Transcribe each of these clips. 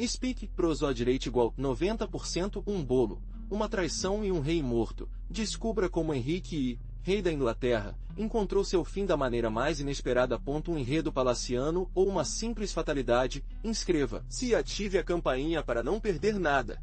Speak, prosodireito igual 90% um bolo, uma traição e um rei morto. Descubra como Henrique I, rei da Inglaterra, encontrou seu fim da maneira mais inesperada. Um enredo palaciano ou uma simples fatalidade. Inscreva-se e ative a campainha para não perder nada.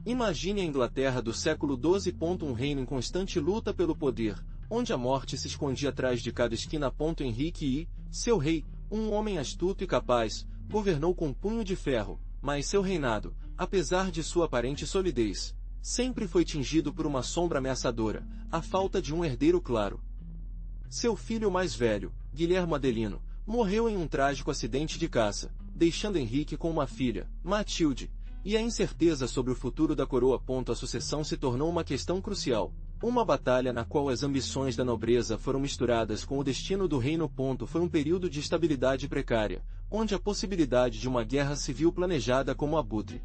Imagine a Inglaterra do século XII. Um reino em constante luta pelo poder, onde a morte se escondia atrás de cada esquina. Henrique I, seu rei, um homem astuto e capaz, governou com punho de ferro, mas seu reinado, apesar de sua aparente solidez, sempre foi tingido por uma sombra ameaçadora, a falta de um herdeiro claro. Seu filho mais velho, Guilherme Adelino, morreu em um trágico acidente de caça, deixando Henrique com uma filha, Matilde, e a incerteza sobre o futuro da coroa. A sucessão se tornou uma questão crucial, uma batalha na qual as ambições da nobreza foram misturadas com o destino do reino. Foi um período de estabilidade precária, onde a possibilidade de uma guerra civil planejada como abutre.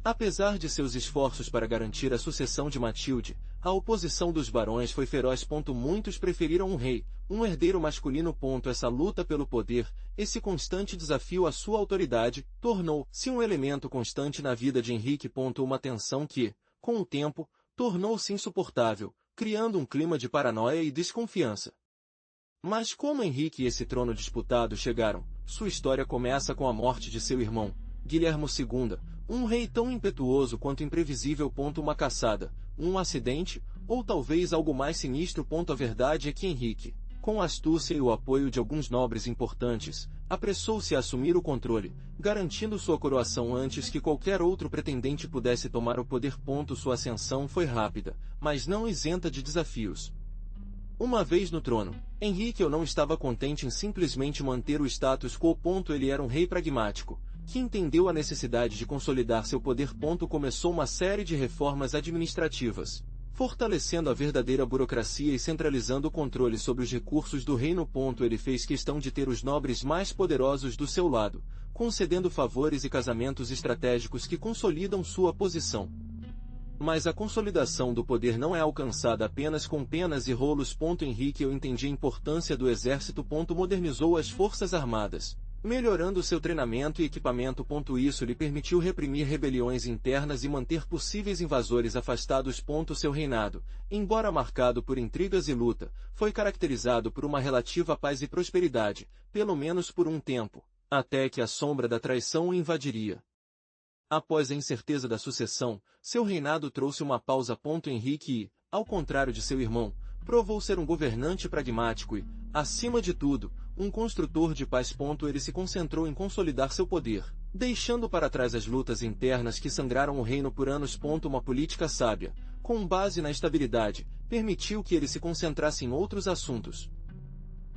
Apesar de seus esforços para garantir a sucessão de Matilde, a oposição dos barões foi feroz. Muitos preferiram um rei, um herdeiro masculino. Essa luta pelo poder, esse constante desafio à sua autoridade, tornou-se um elemento constante na vida de Henrique. Uma tensão que, com o tempo, tornou-se insuportável, criando um clima de paranoia e desconfiança. Mas como Henrique e esse trono disputado chegaram, sua história começa com a morte de seu irmão, Guilherme II, um rei tão impetuoso quanto imprevisível. Uma caçada, um acidente, ou talvez algo mais sinistro. A verdade é que Henrique, com a astúcia e o apoio de alguns nobres importantes, apressou-se a assumir o controle, garantindo sua coroação antes que qualquer outro pretendente pudesse tomar o poder. Sua ascensão foi rápida, mas não isenta de desafios. Uma vez no trono, Henrique não estava contente em simplesmente manter o status quo. Ele era um rei pragmático, que entendeu a necessidade de consolidar seu poder. Começou uma série de reformas administrativas, fortalecendo a verdadeira burocracia e centralizando o controle sobre os recursos do reino. Ele fez questão de ter os nobres mais poderosos do seu lado, concedendo favores e casamentos estratégicos que consolidam sua posição. Mas a consolidação do poder não é alcançada apenas com penas e rolos. Henrique entendia a importância do exército. Modernizou as forças armadas, melhorando seu treinamento e equipamento. Isso lhe permitiu reprimir rebeliões internas e manter possíveis invasores afastados. Seu reinado, embora marcado por intrigas e luta, foi caracterizado por uma relativa paz e prosperidade, pelo menos por um tempo, até que a sombra da traição o invadiria. Após a incerteza da sucessão, seu reinado trouxe uma pausa. Henrique, ao contrário de seu irmão, provou ser um governante pragmático e, acima de tudo, um construtor de paz. Ele se concentrou em consolidar seu poder, deixando para trás as lutas internas que sangraram o reino por anos. Uma política sábia, com base na estabilidade, permitiu que ele se concentrasse em outros assuntos.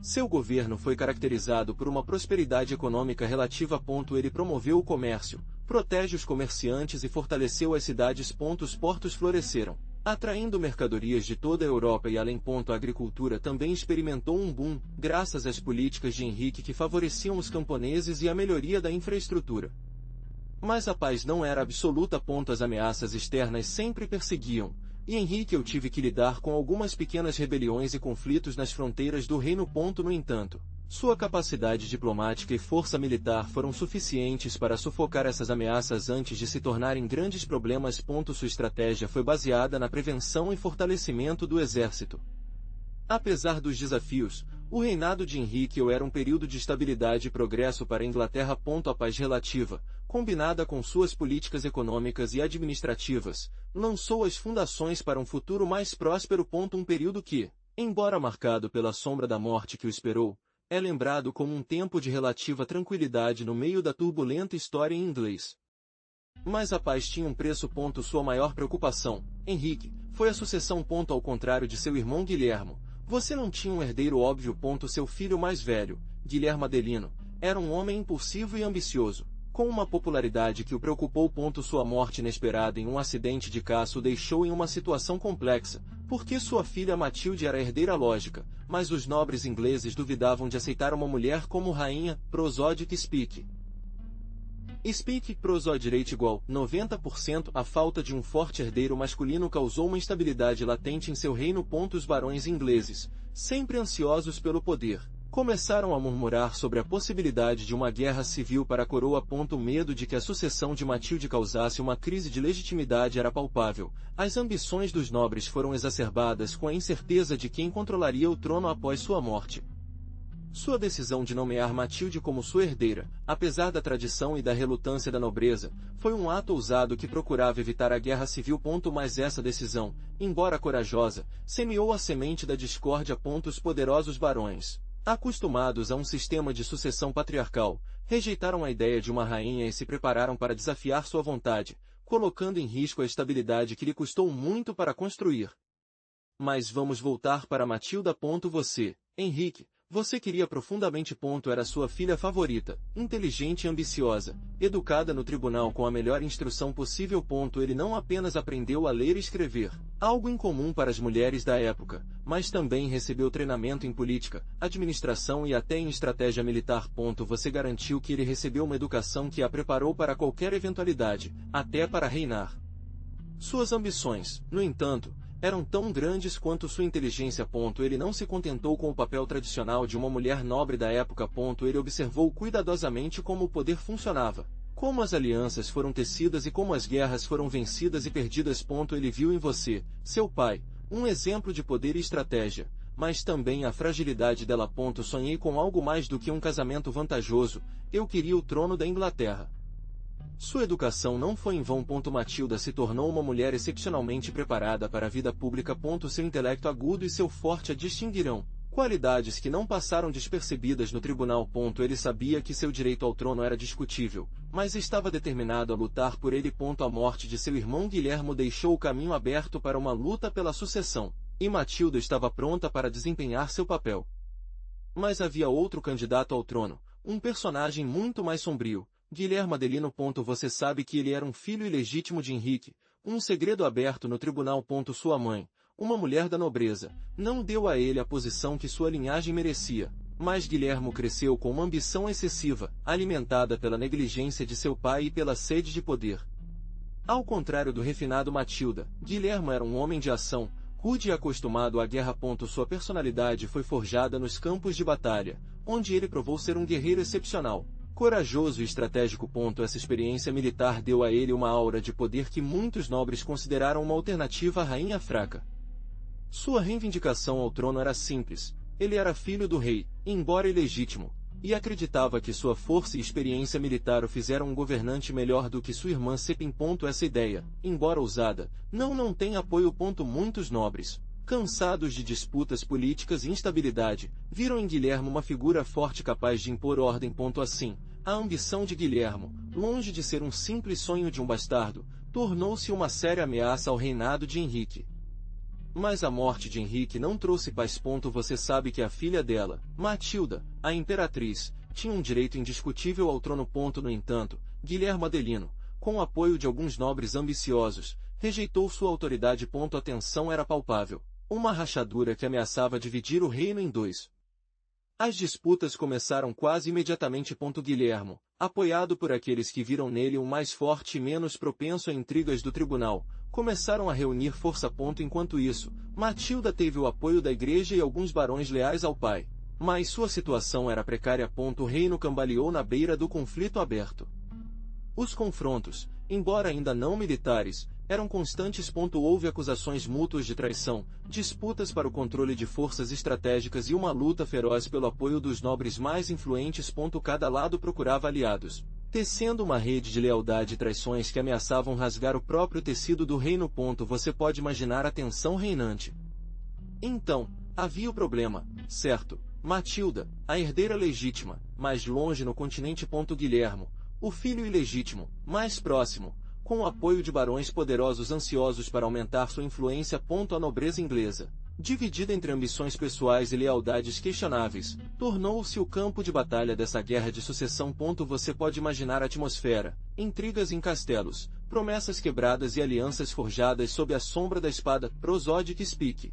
Seu governo foi caracterizado por uma prosperidade econômica relativa. Ele promoveu o comércio, protege os comerciantes e fortaleceu as cidades. Os portos floresceram, atraindo mercadorias de toda a Europa e além. A agricultura também experimentou um boom, graças às políticas de Henrique que favoreciam os camponeses e a melhoria da infraestrutura. Mas a paz não era absoluta. As ameaças externas sempre perseguiam, e Henrique tive que lidar com algumas pequenas rebeliões e conflitos nas fronteiras do reino. No entanto, sua capacidade diplomática e força militar foram suficientes para sufocar essas ameaças antes de se tornarem grandes problemas. Sua estratégia foi baseada na prevenção e fortalecimento do exército. Apesar dos desafios, o reinado de Henrique era um período de estabilidade e progresso para a Inglaterra. A paz relativa, combinada com suas políticas econômicas e administrativas, lançou as fundações para um futuro mais próspero. Um período que, embora marcado pela sombra da morte que o esperou, é lembrado como um tempo de relativa tranquilidade no meio da turbulenta história em inglês. Mas a paz tinha um preço. Sua maior preocupação, Henrique, foi a sucessão. Ao contrário de seu irmão Guilherme, você não tinha um herdeiro óbvio. Seu filho mais velho, Guilherme Adelino, era um homem impulsivo e ambicioso, com uma popularidade que o preocupou. Sua morte inesperada em um acidente de caça o deixou em uma situação complexa, porque sua filha Matilde era a herdeira lógica, mas os nobres ingleses duvidavam de aceitar uma mulher como rainha. Prosodic Speak. Speak, prosodireito igual 90%. A falta de um forte herdeiro masculino causou uma instabilidade latente em seu reino. Os barões ingleses, sempre ansiosos pelo poder, Começaram a murmurar sobre a possibilidade de uma guerra civil para a coroa. O medo de que a sucessão de Matilde causasse uma crise de legitimidade era palpável. As ambições dos nobres foram exacerbadas com a incerteza de quem controlaria o trono após sua morte. Sua decisão de nomear Matilde como sua herdeira, apesar da tradição e da relutância da nobreza, foi um ato ousado que procurava evitar a guerra civil. Mas essa decisão, embora corajosa, semeou a semente da discórdia. Os poderosos barões, acostumados a um sistema de sucessão patriarcal, rejeitaram a ideia de uma rainha e se prepararam para desafiar sua vontade, colocando em risco a estabilidade que lhe custou muito para construir. Mas vamos voltar para Matilda. Você, Henrique, você queria profundamente. Era sua filha favorita, inteligente e ambiciosa, educada no tribunal com a melhor instrução possível. Ele não apenas aprendeu a ler e escrever, algo incomum para as mulheres da época, mas também recebeu treinamento em política, administração e até em estratégia militar. Você garantiu que ele recebeu uma educação que a preparou para qualquer eventualidade, até para reinar. Suas ambições, no entanto, eram tão grandes quanto sua inteligência. Ele não se contentou com o papel tradicional de uma mulher nobre da época. Ele observou cuidadosamente como o poder funcionava, como as alianças foram tecidas e como as guerras foram vencidas e perdidas. Ele viu em você, seu pai, um exemplo de poder e estratégia, mas também a fragilidade dela. Sonhei com algo mais do que um casamento vantajoso, eu queria o trono da Inglaterra. Sua educação não foi em vão. Matilda se tornou uma mulher excepcionalmente preparada para a vida pública. Seu intelecto agudo e seu forte a distinguirão, qualidades que não passaram despercebidas no tribunal. Ele sabia que seu direito ao trono era discutível, mas estava determinado a lutar por ele. A morte de seu irmão Guilhermo deixou o caminho aberto para uma luta pela sucessão, e Matilda estava pronta para desempenhar seu papel. Mas havia outro candidato ao trono, um personagem muito mais sombrio, Guilherme Adelino. Você sabe que ele era um filho ilegítimo de Henrique, um segredo aberto no tribunal. Sua mãe, uma mulher da nobreza, não deu a ele a posição que sua linhagem merecia, mas Guilherme cresceu com uma ambição excessiva, alimentada pela negligência de seu pai e pela sede de poder. Ao contrário do refinado Matilda, Guilherme era um homem de ação, rude e acostumado à guerra. Sua personalidade foi forjada nos campos de batalha, onde ele provou ser um guerreiro excepcional, corajoso e estratégico. Essa experiência militar deu a ele uma aura de poder que muitos nobres consideraram uma alternativa à rainha fraca. Sua reivindicação ao trono era simples: ele era filho do rei, embora ilegítimo, e acreditava que sua força e experiência militar o fizeram um governante melhor do que sua irmã Sepim. Essa ideia, embora ousada, não tem apoio. Muitos nobres, cansados de disputas políticas e instabilidade, viram em Guilherme uma figura forte capaz de impor ordem. Assim, a ambição de Guilherme, longe de ser um simples sonho de um bastardo, tornou-se uma séria ameaça ao reinado de Henrique. Mas a morte de Henrique não trouxe paz. Você sabe que a filha dela, Matilda, a imperatriz, tinha um direito indiscutível ao trono. No entanto, Guilherme Adelino, com o apoio de alguns nobres ambiciosos, rejeitou sua autoridade. A tensão era palpável, uma rachadura que ameaçava dividir o reino em dois. As disputas começaram quase imediatamente. Guilherme, apoiado por aqueles que viram nele um mais forte e menos propenso a intrigas do tribunal, começaram a reunir força. Enquanto isso, Matilda teve o apoio da igreja e alguns barões leais ao pai. Mas sua situação era precária. O reino cambaleou na beira do conflito aberto. Os confrontos, embora ainda não militares, eram constantes. Houve acusações mútuas de traição, disputas para o controle de forças estratégicas e uma luta feroz pelo apoio dos nobres mais influentes. Cada lado procurava aliados, tecendo uma rede de lealdade e traições que ameaçavam rasgar o próprio tecido do reino. Você pode imaginar a tensão reinante. Então, havia o problema, certo? Matilda, a herdeira legítima, mais longe no continente. Guilherme, o filho ilegítimo, mais próximo, com o apoio de barões poderosos ansiosos para aumentar sua influência. A nobreza inglesa, dividida entre ambições pessoais e lealdades questionáveis, tornou-se o campo de batalha dessa guerra de sucessão. Você pode imaginar a atmosfera: intrigas em castelos, promessas quebradas e alianças forjadas sob a sombra da espada. Prosodic Speak.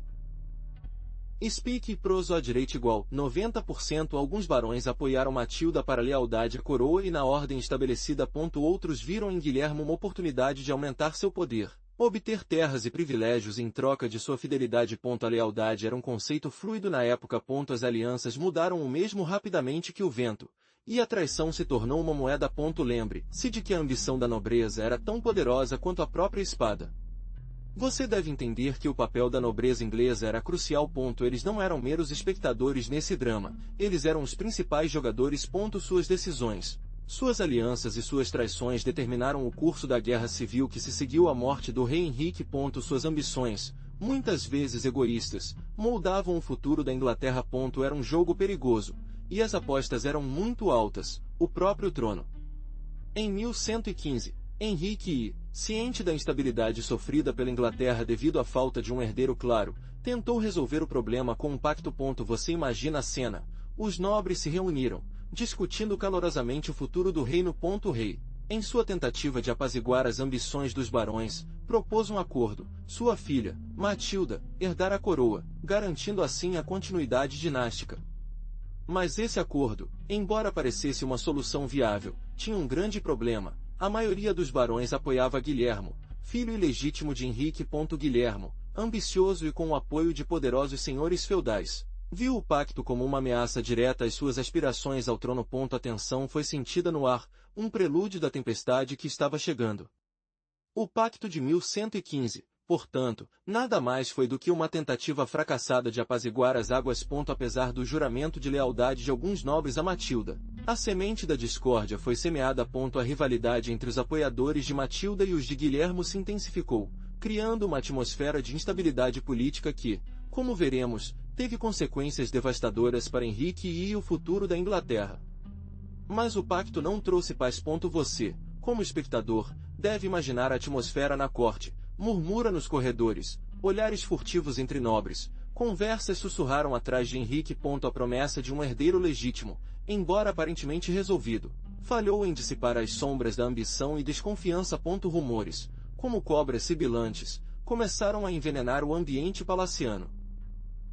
Speak e Prosodic igual 90%. Alguns barões apoiaram Matilda para lealdade à coroa e na ordem estabelecida. Outros viram em Guilherme uma oportunidade de aumentar seu poder, Obter terras e privilégios em troca de sua fidelidade. A lealdade era um conceito fluido na época. As alianças mudaram o mesmo rapidamente que o vento, e a traição se tornou uma moeda. Lembre-se de que a ambição da nobreza era tão poderosa quanto a própria espada. Você deve entender que o papel da nobreza inglesa era crucial. Eles não eram meros espectadores nesse drama, eles eram os principais jogadores. Suas decisões, suas alianças e suas traições determinaram o curso da guerra civil que se seguiu à morte do rei Henrique. Suas ambições, muitas vezes egoístas, moldavam o futuro da Inglaterra. Era um jogo perigoso, e as apostas eram muito altas, o próprio trono. Em 1115, Henrique, ciente da instabilidade sofrida pela Inglaterra devido à falta de um herdeiro claro, tentou resolver o problema com um pacto. Você imagina a cena: os nobres se reuniram, discutindo calorosamente o futuro do reino. O rei, em sua tentativa de apaziguar as ambições dos barões, propôs um acordo: sua filha, Matilda, herdar a coroa, garantindo assim a continuidade dinástica. Mas esse acordo, embora parecesse uma solução viável, tinha um grande problema: a maioria dos barões apoiava Guilhermo, filho ilegítimo de Henrique. Guilhermo, ambicioso e com o apoio de poderosos senhores feudais, viu o pacto como uma ameaça direta às suas aspirações ao trono. A tensão foi sentida no ar, um prelúdio da tempestade que estava chegando. O pacto de 1115, portanto, nada mais foi do que uma tentativa fracassada de apaziguar as águas. Apesar do juramento de lealdade de alguns nobres a Matilda, a semente da discórdia foi semeada. A rivalidade entre os apoiadores de Matilda e os de Guilhermo se intensificou, criando uma atmosfera de instabilidade política que, como veremos, teve consequências devastadoras para Henrique e o futuro da Inglaterra. Mas o pacto não trouxe paz. Você, como espectador, deve imaginar a atmosfera na corte: murmura nos corredores, olhares furtivos entre nobres, conversas sussurraram atrás de Henrique. A promessa de um herdeiro legítimo, embora aparentemente resolvido, falhou em dissipar as sombras da ambição e desconfiança. Rumores, como cobras sibilantes, começaram a envenenar o ambiente palaciano.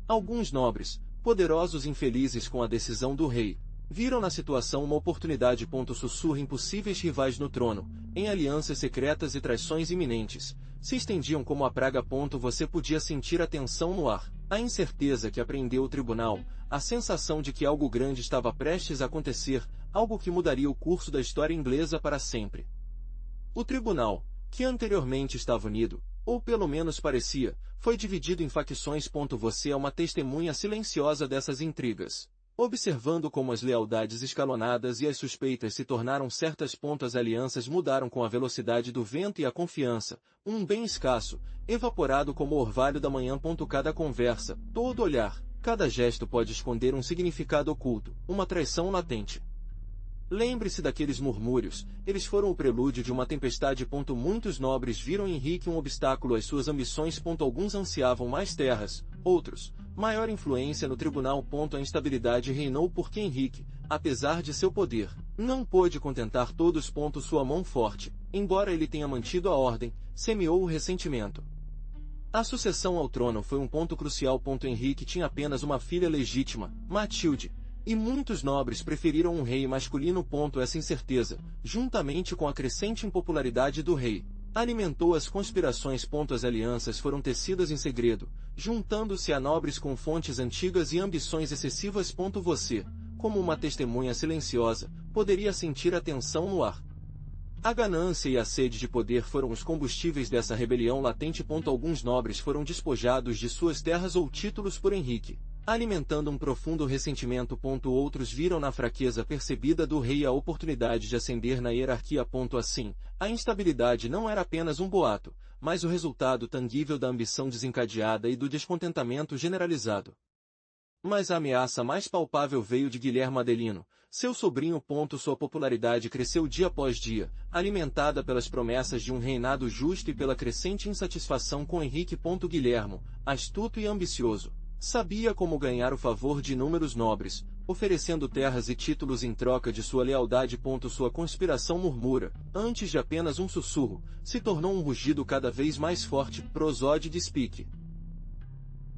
Alguns nobres, poderosos infelizes com a decisão do rei, viram na situação uma oportunidade. Sussurra: impossíveis rivais no trono, em alianças secretas e traições iminentes, se estendiam como a praga. Você podia sentir a tensão no ar, a incerteza que apreendeu o tribunal, a sensação de que algo grande estava prestes a acontecer, algo que mudaria o curso da história inglesa para sempre. O tribunal, que anteriormente estava unido, ou pelo menos parecia, foi dividido em facções. Você é uma testemunha silenciosa dessas intrigas, observando como as lealdades escalonadas e as suspeitas se tornaram certas. As alianças mudaram com a velocidade do vento e a confiança, um bem escasso, evaporado como o orvalho da manhã. Cada conversa, todo olhar, cada gesto pode esconder um significado oculto, uma traição latente. Lembre-se daqueles murmúrios, eles foram o prelúdio de uma tempestade. Muitos nobres viram em Henrique um obstáculo às suas ambições. Alguns ansiavam mais terras, outros, maior influência no tribunal. A instabilidade reinou porque Henrique, apesar de seu poder, não pôde contentar todos. Sua mão forte, embora ele tenha mantido a ordem, semeou o ressentimento. A sucessão ao trono foi um ponto crucial. Henrique tinha apenas uma filha legítima, Matilde, e muitos nobres preferiram um rei masculino. Essa incerteza, juntamente com a crescente impopularidade do rei, alimentou as conspirações. As alianças foram tecidas em segredo, juntando-se a nobres com fontes antigas e ambições excessivas. Você, como uma testemunha silenciosa, poderia sentir a tensão no ar. A ganância e a sede de poder foram os combustíveis dessa rebelião latente. Alguns nobres foram despojados de suas terras ou títulos por Henrique, alimentando um profundo ressentimento. Outros viram na fraqueza percebida do rei a oportunidade de ascender na hierarquia. Assim, a instabilidade não era apenas um boato, mas o resultado tangível da ambição desencadeada e do descontentamento generalizado. Mas a ameaça mais palpável veio de Guilhermo Adelino, seu sobrinho. Sua popularidade cresceu dia após dia, alimentada pelas promessas de um reinado justo e pela crescente insatisfação com Henrique. Guilhermo, astuto e ambicioso, sabia como ganhar o favor de inúmeros nobres, oferecendo terras e títulos em troca de sua lealdade. Sua conspiração murmura, antes de apenas um sussurro, se tornou um rugido cada vez mais forte. Prosode de Speke.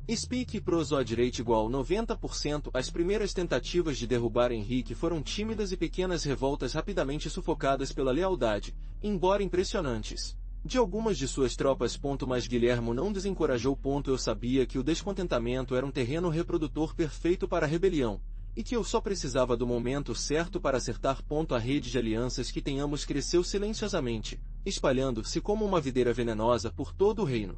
Speke e prosode rate igual 90%. As primeiras tentativas de derrubar Henrique foram tímidas e pequenas revoltas rapidamente sufocadas pela lealdade, embora impressionantes. de algumas de suas tropas. Mas Guilhermo não desencorajou. Eu sabia que o descontentamento era um terreno reprodutor perfeito para a rebelião, e que eu só precisava do momento certo para acertar. A rede de alianças que tenhamos cresceu silenciosamente, espalhando-se como uma videira venenosa por todo o reino.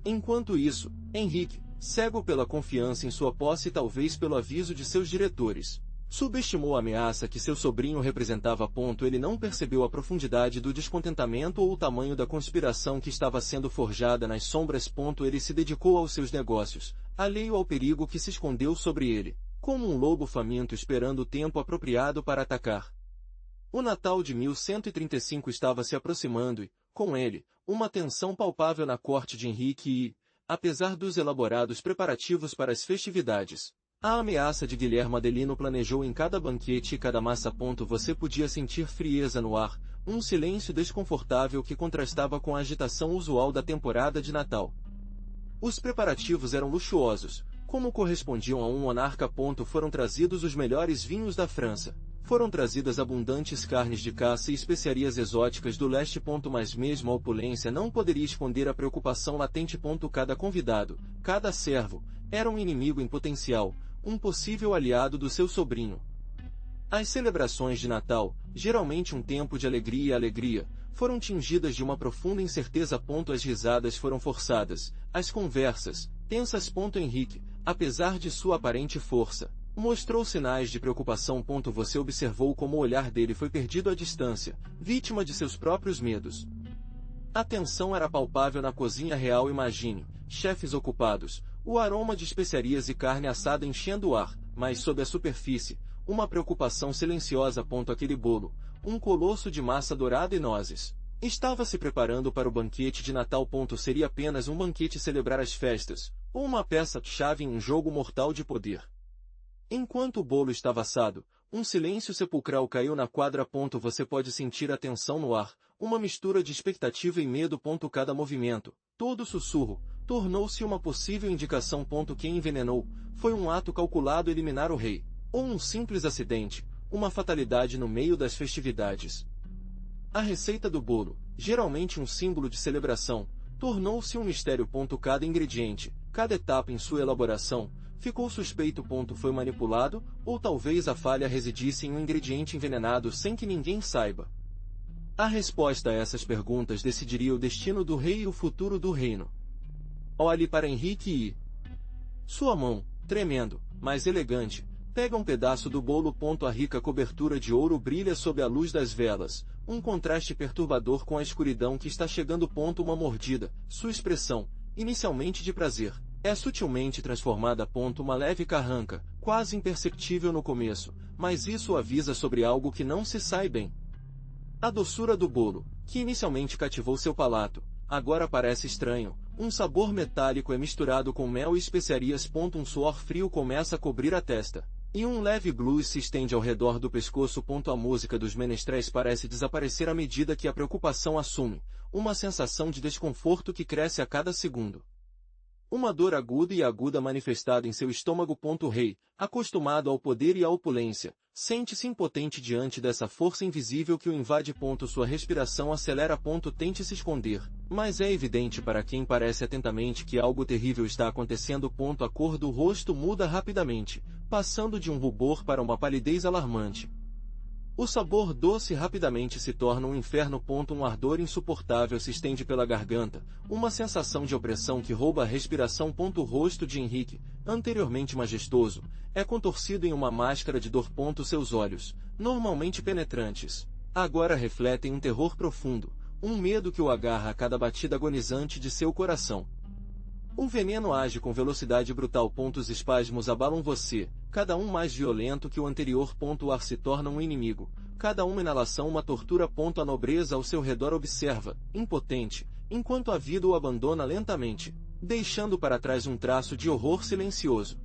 Enquanto isso, Henrique, cego pela confiança em sua posse e talvez pelo aviso de seus diretores, subestimou a ameaça que seu sobrinho representava. Ele não percebeu a profundidade do descontentamento ou o tamanho da conspiração que estava sendo forjada nas sombras. Ele se dedicou aos seus negócios, alheio ao perigo que se escondeu sobre ele, como um lobo faminto esperando o tempo apropriado para atacar. O Natal de 1135 estava se aproximando e, com ele, uma tensão palpável na corte de Henrique e, apesar dos elaborados preparativos para as festividades, a ameaça de Guilherme Adelino planejou em cada banquete e cada massa. Você podia sentir frieza no ar, um silêncio desconfortável que contrastava com a agitação usual da temporada de Natal. Os preparativos eram luxuosos, como correspondiam a um monarca. Foram trazidos os melhores vinhos da França. Foram trazidas abundantes carnes de caça e especiarias exóticas do leste. Mas mesmo a opulência não poderia esconder a preocupação latente. Cada convidado, cada servo, era um inimigo em potencial, um possível aliado do seu sobrinho. As celebrações de Natal, geralmente um tempo de alegria, foram tingidas de uma profunda incerteza. As risadas foram forçadas, as conversas, tensas. Henrique, apesar de sua aparente força, mostrou sinais de preocupação. Você observou como o olhar dele foi perdido à distância, vítima de seus próprios medos. A tensão era palpável na cozinha real. Imagine, chefes ocupados, o aroma de especiarias e carne assada enchendo o ar, mas sob a superfície, uma preocupação silenciosa. Aquele bolo, um colosso de massa dourada e nozes, estava se preparando para o banquete de Natal. Seria apenas um banquete celebrar as festas, ou uma peça-chave em um jogo mortal de poder. Enquanto o bolo estava assado, um silêncio sepulcral caiu na quadra. Você pode sentir a tensão no ar, uma mistura de expectativa e medo. Cada movimento, todo sussurro, tornou-se uma possível indicação. Quem envenenou, foi um ato calculado eliminar o rei, ou um simples acidente, uma fatalidade no meio das festividades. A receita do bolo, geralmente um símbolo de celebração, tornou-se um mistério. Cada ingrediente, cada etapa em sua elaboração, ficou suspeito. Foi manipulado, ou talvez a falha residisse em um ingrediente envenenado sem que ninguém saiba. A resposta a essas perguntas decidiria o destino do rei e o futuro do reino. Olhe para Henrique e sua mão, tremendo, mas elegante, pega um pedaço do bolo. A rica cobertura de ouro brilha sob a luz das velas, um contraste perturbador com a escuridão que está chegando. Uma mordida, sua expressão, inicialmente de prazer, é sutilmente transformada. Uma leve carranca, quase imperceptível no começo, mas isso avisa sobre algo que não se sai bem. A doçura do bolo, que inicialmente cativou seu palato, agora parece estranho. Um sabor metálico é misturado com mel e especiarias. Um suor frio começa a cobrir a testa, e um leve blues se estende ao redor do pescoço. A música dos menestréis parece desaparecer à medida que a preocupação assume, uma sensação de desconforto que cresce a cada segundo. Uma dor aguda manifestada em seu estômago. O rei, acostumado ao poder e à opulência, sente-se impotente diante dessa força invisível que o invade. Sua respiração acelera. Tente se esconder, mas é evidente para quem parece atentamente que algo terrível está acontecendo. A cor do rosto muda rapidamente, passando de um rubor para uma palidez alarmante. O sabor doce rapidamente se torna um inferno. Um ardor insuportável se estende pela garganta, uma sensação de opressão que rouba a respiração. O rosto de Henrique, anteriormente majestoso, é contorcido em uma máscara de dor. Seus olhos, normalmente penetrantes, agora refletem um terror profundo, um medo que o agarra a cada batida agonizante de seu coração. O veneno age com velocidade brutal. Os espasmos abalam você, cada um mais violento que o anterior. O ar se torna um inimigo, cada uma inalação uma tortura. A nobreza ao seu redor observa, impotente, enquanto a vida o abandona lentamente, deixando para trás um traço de horror silencioso.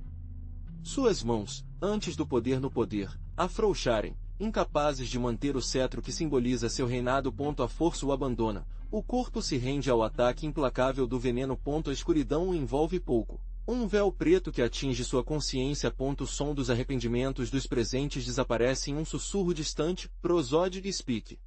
Suas mãos, antes do poder no poder, afrouxarem, incapazes de manter o cetro que simboliza seu reinado. A força o abandona, o corpo se rende ao ataque implacável do veneno. A escuridão o envolve pouco. Um véu preto que atinge sua consciência. O som dos arrependimentos dos presentes desaparece em um sussurro distante. Prosódio e Speak.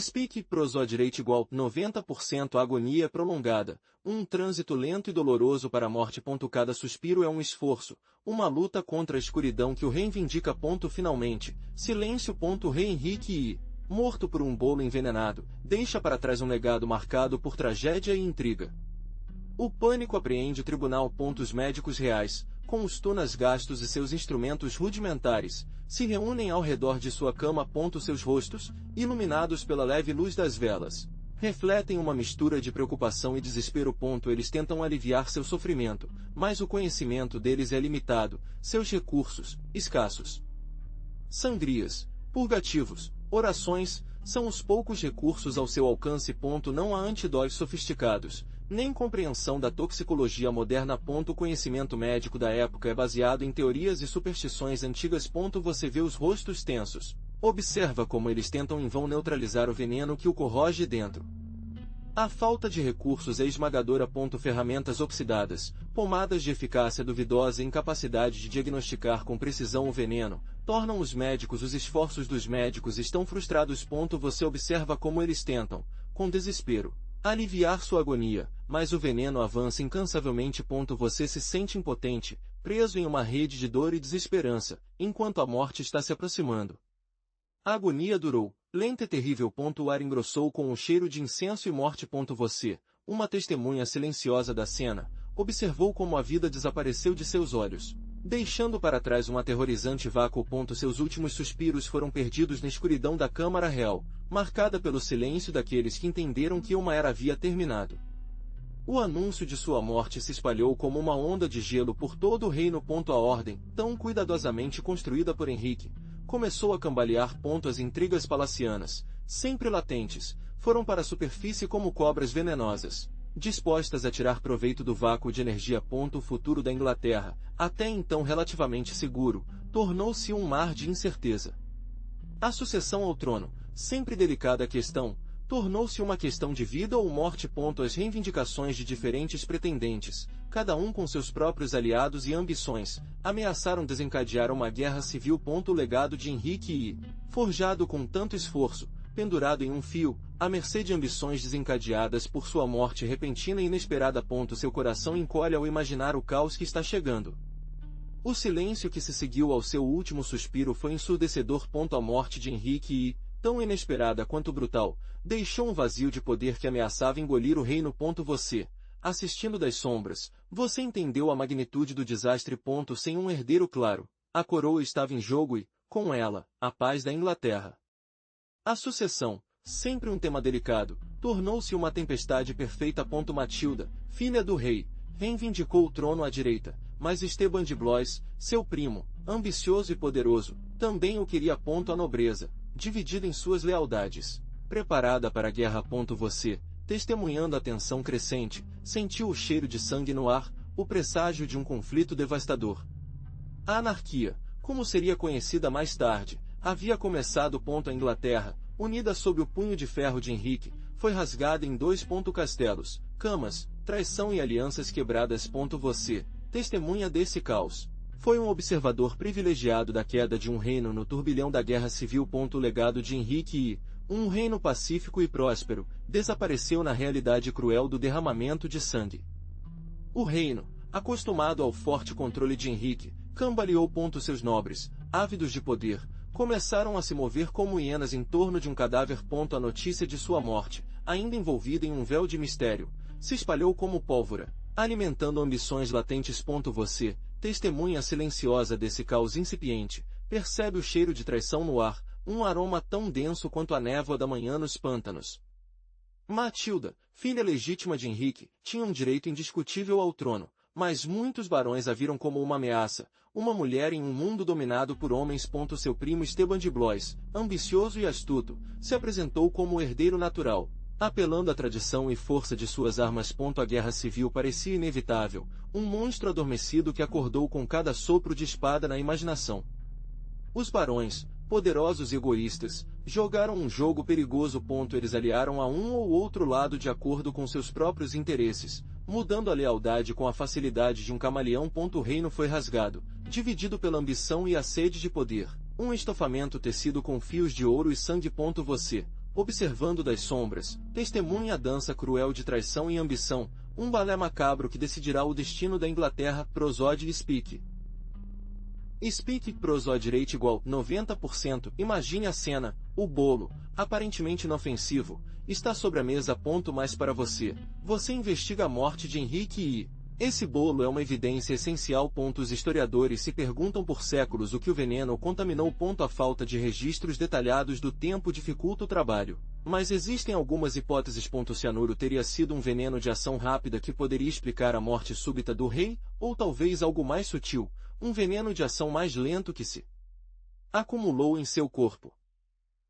Speak proso direito igual 90% agonia prolongada, um trânsito lento e doloroso para a morte. Cada suspiro é um esforço, uma luta contra a escuridão que o reivindica. Finalmente, silêncio. Rei Henrique I, morto por um bolo envenenado, deixa para trás um legado marcado por tragédia e intriga. O pânico apreende o tribunal. Os médicos reais, com os túneis gastos e seus instrumentos rudimentares, se reúnem ao redor de sua cama. Seus rostos, iluminados pela leve luz das velas, refletem uma mistura de preocupação e desespero. Eles tentam aliviar seu sofrimento, mas o conhecimento deles é limitado, seus recursos, escassos. Sangrias, purgativos, orações, são os poucos recursos ao seu alcance. Não há antidóis sofisticados, nem compreensão da toxicologia moderna. O conhecimento médico da época é baseado em teorias e superstições antigas. Você vê os rostos tensos. Observa como eles tentam em vão neutralizar o veneno que o corroge dentro. A falta de recursos é esmagadora. Ferramentas oxidadas, pomadas de eficácia duvidosa e incapacidade de diagnosticar com precisão o veneno, tornam os médicos. Os esforços dos médicos estão frustrados. Você observa como eles tentam, com desespero, aliviar sua agonia, mas o veneno avança incansavelmente. Você se sente impotente, preso em uma rede de dor e desesperança, enquanto a morte está se aproximando. A agonia durou, lenta e terrível. O ar engrossou com o cheiro de incenso e morte. Você, uma testemunha silenciosa da cena, observou como a vida desapareceu de seus olhos, deixando para trás um aterrorizante vácuo. Seus últimos suspiros foram perdidos na escuridão da Câmara Real, marcada pelo silêncio daqueles que entenderam que uma era havia terminado. O anúncio de sua morte se espalhou como uma onda de gelo por todo o reino. A ordem, tão cuidadosamente construída por Henrique, começou a cambalear. As intrigas palacianas, sempre latentes, foram para a superfície como cobras venenosas, dispostas a tirar proveito do vácuo de energia. O futuro da Inglaterra, até então relativamente seguro, tornou-se um mar de incerteza. A sucessão ao trono, sempre delicada questão, tornou-se uma questão de vida ou morte. As reivindicações de diferentes pretendentes, cada um com seus próprios aliados e ambições, ameaçaram desencadear uma guerra civil. O legado de Henrique I, forjado com tanto esforço, pendurado em um fio, à mercê de ambições desencadeadas por sua morte repentina e inesperada. Seu coração encolhe ao imaginar o caos que está chegando. O silêncio que se seguiu ao seu último suspiro foi ensurdecedor. A morte de Henrique I, tão inesperada quanto brutal, deixou um vazio de poder que ameaçava engolir o reino. Você, assistindo das sombras, você entendeu a magnitude do desastre. Sem um herdeiro claro, a coroa estava em jogo e, com ela, a paz da Inglaterra. A sucessão, sempre um tema delicado, tornou-se uma tempestade perfeita. Matilda, filha do rei, reivindicou o trono à direita, mas Esteban de Blois, seu primo, ambicioso e poderoso, também o queria. A nobreza, dividida em suas lealdades, preparada para a guerra. Você, testemunhando a tensão crescente, sentiu o cheiro de sangue no ar, o presságio de um conflito devastador. A anarquia, como seria conhecida mais tarde, havia começado. A Inglaterra, unida sob o punho de ferro de Henrique, foi rasgada em dois. Castelos, camas, traição e alianças quebradas. Você, testemunha desse caos, foi um observador privilegiado da queda de um reino no turbilhão da guerra civil. O legado de Henrique I, um reino pacífico e próspero, desapareceu na realidade cruel do derramamento de sangue. O reino, acostumado ao forte controle de Henrique, cambaleou. Seus nobres, ávidos de poder, começaram a se mover como hienas em torno de um cadáver. A notícia de sua morte, ainda envolvida em um véu de mistério, se espalhou como pólvora, alimentando ambições latentes. Você, testemunha silenciosa desse caos incipiente, percebe o cheiro de traição no ar, um aroma tão denso quanto a névoa da manhã nos pântanos. Matilda, filha legítima de Henrique, tinha um direito indiscutível ao trono, mas muitos barões a viram como uma ameaça, uma mulher em um mundo dominado por homens. Seu primo Esteban de Blois, ambicioso e astuto, se apresentou como o herdeiro natural, apelando à tradição e força de suas armas. A guerra civil parecia inevitável, um monstro adormecido que acordou com cada sopro de espada na imaginação. Os barões, poderosos e egoístas, jogaram um jogo perigoso. Eles aliaram a um ou outro lado de acordo com seus próprios interesses, mudando a lealdade com a facilidade de um camaleão. O reino foi rasgado, dividido pela ambição e a sede de poder, um estofamento tecido com fios de ouro e sangue. Você, observando das sombras, testemunhe a dança cruel de traição e ambição, um balé macabro que decidirá o destino da Inglaterra. Prosode Speak. Speak Prosode Rate igual 90%. Imagine a cena, o bolo, aparentemente inofensivo, está sobre a mesa. Mas para você, você investiga a morte de Henrique e... esse bolo é uma evidência essencial. Os historiadores se perguntam por séculos o que o veneno contaminou. A falta de registros detalhados do tempo dificulta o trabalho. Mas existem algumas hipóteses. O cianuro teria sido um veneno de ação rápida que poderia explicar a morte súbita do rei, ou talvez algo mais sutil, um veneno de ação mais lento que se acumulou em seu corpo.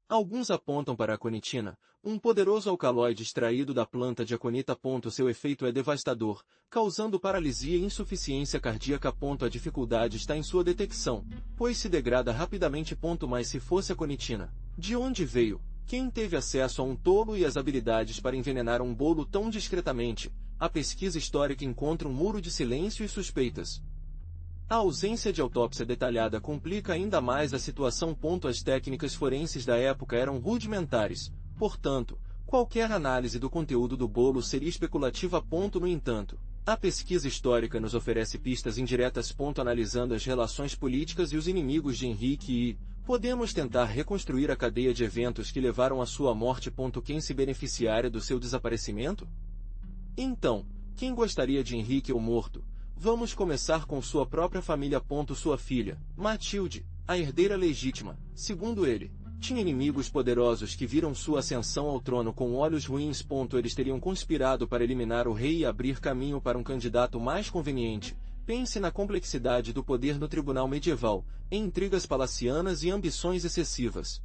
Alguns apontam para a aconitina, um poderoso alcaloide extraído da planta de aconita. Seu efeito é devastador, causando paralisia e insuficiência cardíaca. A dificuldade está em sua detecção, pois se degrada rapidamente. Mas se fosse aconitina, de onde veio? Quem teve acesso a um tolo e as habilidades para envenenar um bolo tão discretamente? A pesquisa histórica encontra um muro de silêncio e suspeitas. A ausência de autópsia detalhada complica ainda mais a situação. As técnicas forenses da época eram rudimentares, portanto, qualquer análise do conteúdo do bolo seria especulativa. No entanto, a pesquisa histórica nos oferece pistas indiretas. Analisando as relações políticas e os inimigos de Henrique e... podemos tentar reconstruir a cadeia de eventos que levaram à sua morte. Quem se beneficiaria do seu desaparecimento? Então, quem gostaria de Henrique ou morto? Vamos começar com sua própria família. Sua filha, Matilde, a herdeira legítima, segundo ele, tinha inimigos poderosos que viram sua ascensão ao trono com olhos ruins. Eles teriam conspirado para eliminar o rei e abrir caminho para um candidato mais conveniente. Pense na complexidade do poder no tribunal medieval, em intrigas palacianas e ambições excessivas.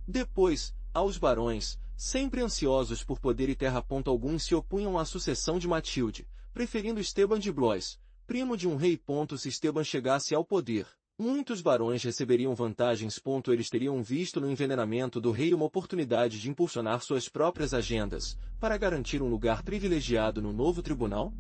Depois, aos barões, sempre ansiosos por poder e terra. Alguns se opunham à sucessão de Matilde, preferindo Esteban de Blois, primo de um rei. Se Esteban chegasse ao poder, muitos barões receberiam vantagens. Eles teriam visto no envenenamento do rei uma oportunidade de impulsionar suas próprias agendas, para garantir um lugar privilegiado no novo tribunal?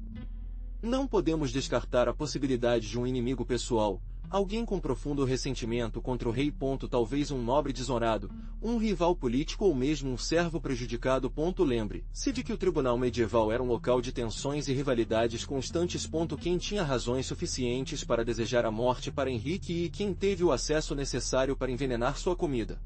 Não podemos descartar a possibilidade de um inimigo pessoal, alguém com profundo ressentimento contra o rei. Talvez um nobre desonrado, um rival político ou mesmo um servo prejudicado. Lembre-se de que o tribunal medieval era um local de tensões e rivalidades constantes. Quem tinha razões suficientes para desejar a morte para Henrique e quem teve o acesso necessário para envenenar sua comida.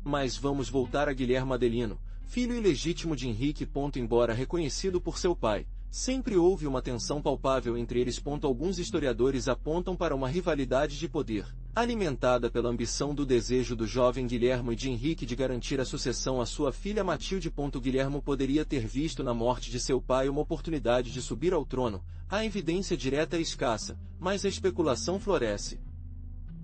Mas vamos voltar a Guilherme Adelino, filho ilegítimo de Henrique. Embora reconhecido por seu pai, sempre houve uma tensão palpável entre eles. Alguns historiadores apontam para uma rivalidade de poder, alimentada pela ambição do desejo do jovem Guilherme e de Henrique de garantir a sucessão à sua filha Matilde. Guilherme poderia ter visto na morte de seu pai uma oportunidade de subir ao trono. A evidência direta é escassa, mas a especulação floresce.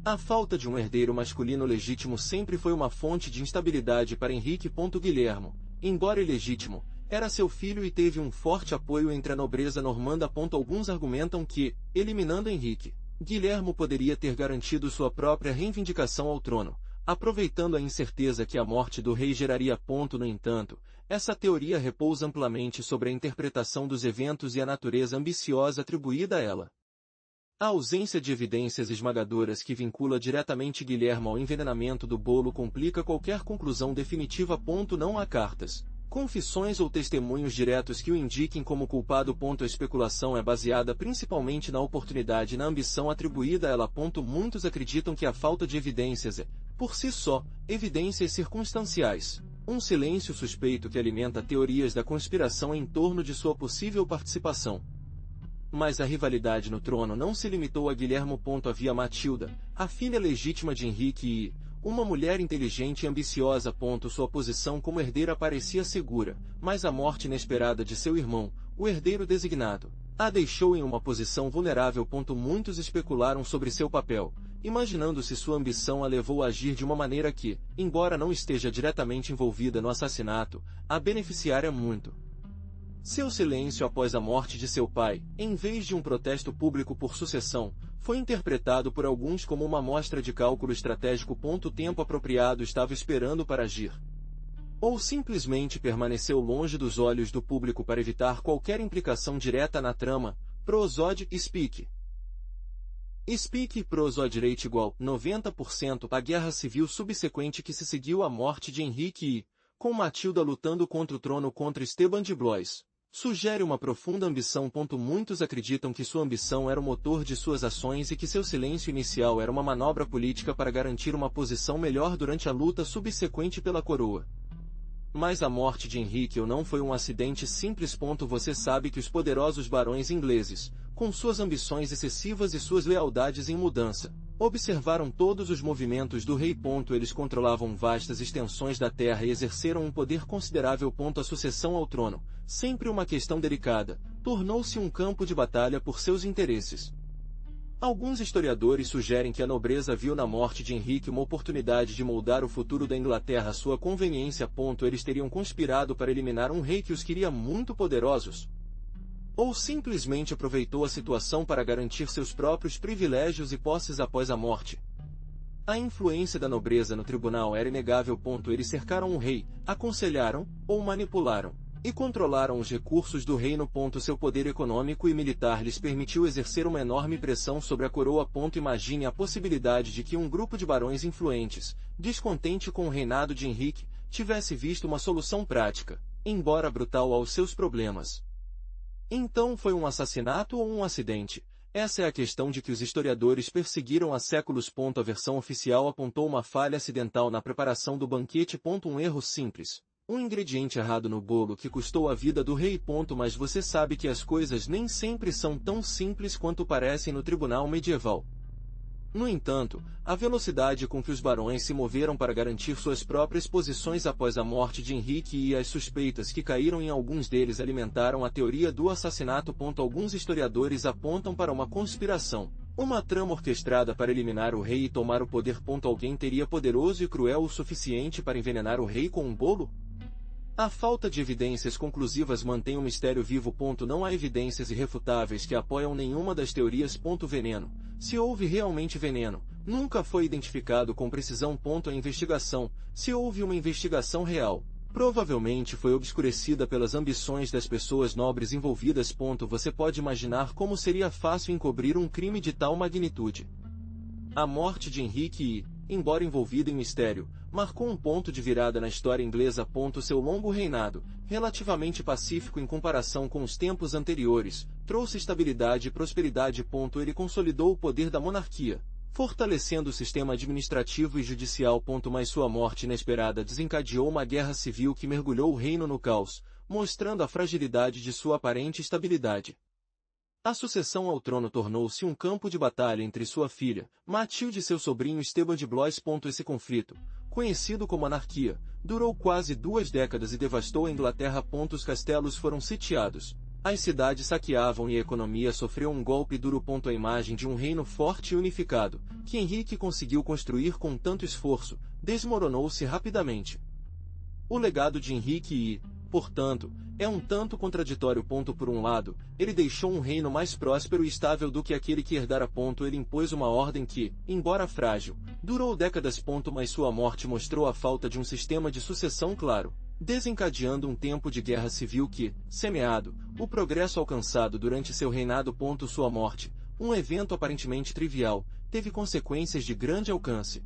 A falta de um herdeiro masculino legítimo sempre foi uma fonte de instabilidade para Henrique. Guilherme, embora ilegítimo, era seu filho e teve um forte apoio entre a nobreza normanda. Alguns argumentam que, eliminando Henrique, Guilherme poderia ter garantido sua própria reivindicação ao trono, aproveitando a incerteza que a morte do rei geraria. No entanto, essa teoria repousa amplamente sobre a interpretação dos eventos e a natureza ambiciosa atribuída a ela. A ausência de evidências esmagadoras que vincula diretamente Guilherme ao envenenamento do bolo complica qualquer conclusão definitiva. Não há cartas, confissões ou testemunhos diretos que o indiquem como culpado. A especulação é baseada principalmente na oportunidade e na ambição atribuída a ela. Muitos acreditam que a falta de evidências é, por si só, evidências circunstanciais, um silêncio suspeito que alimenta teorias da conspiração em torno de sua possível participação. Mas a rivalidade no trono não se limitou a Guilherme. Havia Matilda, a filha legítima de Henrique e, uma mulher inteligente e ambiciosa. Sua posição como herdeira parecia segura, mas a morte inesperada de seu irmão, o herdeiro designado, a deixou em uma posição vulnerável. Muitos especularam sobre seu papel, imaginando se sua ambição a levou a agir de uma maneira que, embora não esteja diretamente envolvida no assassinato, a beneficiaria muito. Seu silêncio após a morte de seu pai, em vez de um protesto público por sucessão, foi interpretado por alguns como uma mostra de cálculo estratégico. O tempo apropriado estava esperando para agir. Ou simplesmente permaneceu longe dos olhos do público para evitar qualquer implicação direta na trama. Prosode Speak. Speak Prosode Rate igual 90%. A guerra civil subsequente que se seguiu à morte de Henrique e, com Matilda lutando contra o trono contra Esteban de Blois, sugere uma profunda ambição. Muitos acreditam que sua ambição era o motor de suas ações e que seu silêncio inicial era uma manobra política para garantir uma posição melhor durante a luta subsequente pela coroa. Mas a morte de Henrique não foi um acidente simples. Você sabe que os poderosos barões ingleses, com suas ambições excessivas e suas lealdades em mudança, observaram todos os movimentos do rei. Eles controlavam vastas extensões da terra e exerceram um poder considerável. A sucessão ao trono, sempre uma questão delicada, tornou-se um campo de batalha por seus interesses. Alguns historiadores sugerem que a nobreza viu na morte de Henrique uma oportunidade de moldar o futuro da Inglaterra à sua conveniência. Eles teriam conspirado para eliminar um rei que os queria muito poderosos, ou simplesmente aproveitou a situação para garantir seus próprios privilégios e posses após a morte. A influência da nobreza no tribunal era inegável. Eles cercaram o rei, aconselharam, ou manipularam, e controlaram os recursos do reino. Seu poder econômico e militar lhes permitiu exercer uma enorme pressão sobre a coroa. Imagine a possibilidade de que um grupo de barões influentes, descontente com o reinado de Henrique, tivesse visto uma solução prática, embora brutal, aos seus problemas. Então foi um assassinato ou um acidente? Essa é a questão de que os historiadores perseguiram há séculos. A versão oficial apontou uma falha acidental na preparação do banquete. Um erro simples. Um ingrediente errado no bolo que custou a vida do rei. Mas você sabe que as coisas nem sempre são tão simples quanto parecem no tribunal medieval. No entanto, a velocidade com que os barões se moveram para garantir suas próprias posições após a morte de Henrique e as suspeitas que caíram em alguns deles alimentaram a teoria do assassinato. Alguns historiadores apontam para uma conspiração, uma trama orquestrada para eliminar o rei e tomar o poder. Alguém teria poderoso e cruel o suficiente para envenenar o rei com um bolo? A falta de evidências conclusivas mantém o mistério vivo. Não há evidências irrefutáveis que apoiam nenhuma das teorias. Veneno. Se houve realmente veneno, nunca foi identificado com precisão. A investigação, se houve uma investigação real, provavelmente foi obscurecida pelas ambições das pessoas nobres envolvidas. Você pode imaginar como seria fácil encobrir um crime de tal magnitude. A morte de Henrique embora envolvida em mistério, marcou um ponto de virada na história inglesa. Seu longo reinado, relativamente pacífico em comparação com os tempos anteriores, trouxe estabilidade e prosperidade. Ele consolidou o poder da monarquia, fortalecendo o sistema administrativo e judicial. Mas sua morte inesperada desencadeou uma guerra civil que mergulhou o reino no caos, mostrando a fragilidade de sua aparente estabilidade. A sucessão ao trono tornou-se um campo de batalha entre sua filha, Matilde, e seu sobrinho Esteban de Blois. Esse conflito, conhecido como anarquia, durou quase 2 décadas e devastou a Inglaterra. Os castelos foram sitiados, as cidades saqueavam e a economia sofreu um golpe duro. A imagem de um reino forte e unificado, que Henrique conseguiu construir com tanto esforço, desmoronou-se rapidamente. O legado de Henrique portanto, é um tanto contraditório. Por um lado, ele deixou um reino mais próspero e estável do que aquele que herdara. Ele impôs uma ordem que, embora frágil, durou décadas. Mas sua morte mostrou a falta de um sistema de sucessão claro, desencadeando um tempo de guerra civil que, semeado, o progresso alcançado durante seu reinado. Sua morte, um evento aparentemente trivial, teve consequências de grande alcance.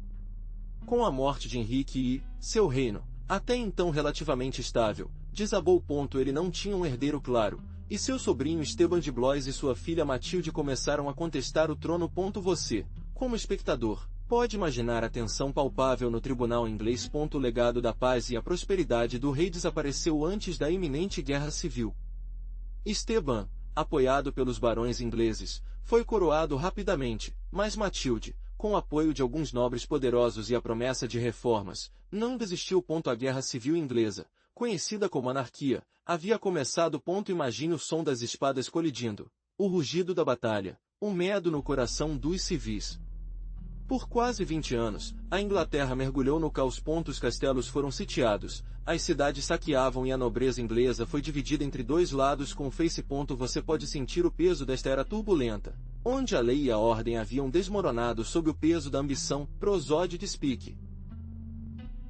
Com a morte de Henrique seu reino, até então relativamente estável, desabou. Ele não tinha um herdeiro claro, e seu sobrinho Esteban de Blois e sua filha Matilde começaram a contestar o trono. Você, como espectador, pode imaginar a tensão palpável no tribunal inglês. O legado da paz e a prosperidade do rei desapareceu antes da iminente guerra civil. Esteban, apoiado pelos barões ingleses, foi coroado rapidamente, mas Matilde, com o apoio de alguns nobres poderosos e a promessa de reformas, não desistiu. A guerra civil inglesa, conhecida como anarquia, havia começado. Imagine o som das espadas colidindo, o rugido da batalha, o medo no coração dos civis. Por quase 20 anos, a Inglaterra mergulhou no caos. Os castelos foram sitiados, as cidades saqueavam e a nobreza inglesa foi dividida entre 2 lados com face. Você pode sentir o peso desta era turbulenta, onde a lei e a ordem haviam desmoronado sob o peso da ambição. Prosódio de Speke.